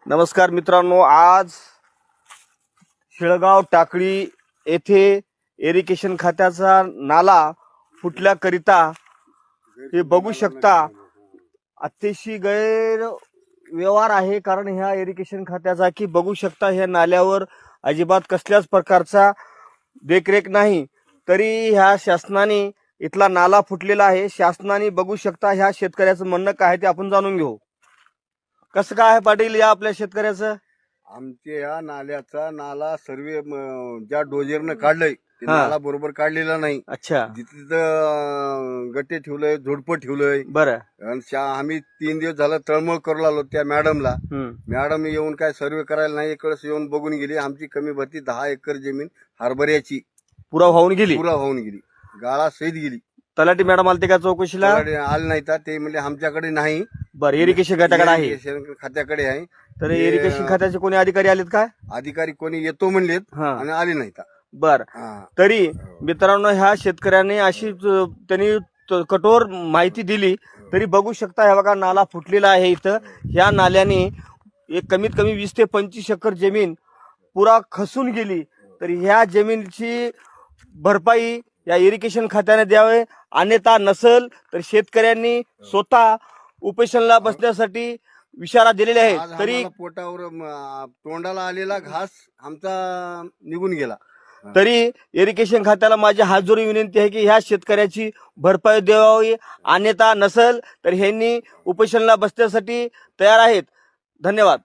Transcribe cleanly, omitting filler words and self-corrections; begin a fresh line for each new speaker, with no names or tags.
नमस्कार मित्रांनो, आज शेळगाव टाकळी येथे इरिगेशन खात्याचा नाला फुटल्याकरिता हे बघू शकता अतिशय गैर व्यवहार आहे। कारण ह्या इरिगेशन खात्याचा की बघू शकता ह्या नाल्यावर अजिबात कसल्याच प्रकारचा देखरेख नाही, तरी ह्या शासनाने इथला नाला फुटलेला आहे। शासनाने बघू शकता ह्या शेतकऱ्याचं म्हणणं काय ते आपण जाणून घेऊ। कसं काय आहे पाटील या आपल्या शेतकऱ्याचं?
आमच्या या नाल्याचा नाला सर्वे ज्या डोजरनं काढलंय ते नाला बरोबर काढलेला नाही।
अच्छा,
जिथं गट्टे ठेवलंय, झोडपं ठेवलंय।
बरं,
आणि आम्ही 3 दिवस झालं तळमळ करू लागलो त्या मॅडमला। मॅडम येऊन काय सर्वे करायला नाही, एक वेळेस येऊन बघून गेली। आमची कमी भरती 10 एकर जमीन हरभऱ्याची
पुरा होऊन गेली,
गाळा सहित गेली।
तलाठी मॅडम आलते का चौकशीला?
आले नाही तर ते म्हणजे आमच्याकडे नाही।
बरं, इरिगेशन खात्याकडे आहे।
इरिगेशन खात्याकडे आहे।
तर इरिगेशन खात्याचे कोणी अधिकारी आलेत का?
अधिकारी कोणी येतो म्हणलेत आणि आले नाहीत।
बर, तरी मित्रांनो ह्या शेतकऱ्याने अशी त्यांनी कठोर माहिती दिली, तरी बघू शकता हे बघा नाला फुटलेला आहे। इथं ह्या नाल्याने एक कमीत कमी 20 ते 25 एकर जमीन पुरा खसून गेली। तर ह्या जमिनीची भरपाई या इरिगेशन खात्याने द्यावे, अन्यथा नसल तर शेतकऱ्यांनी स्वतः उपोषणाला बसण्यासाठी इशारा दिलेला आहे। तरी
पोटावर तोंडाला आलेला घास आमचा निघून गेला।
तरी इरिगेशन खात्याला माझी हातजोडी विनंती आहे की ह्या शेतकऱ्याची भरपाई द्यावी, अन्यथा नसल तर ह्यांनी उपोषणाला बसण्यासाठी तयार आहेत। धन्यवाद।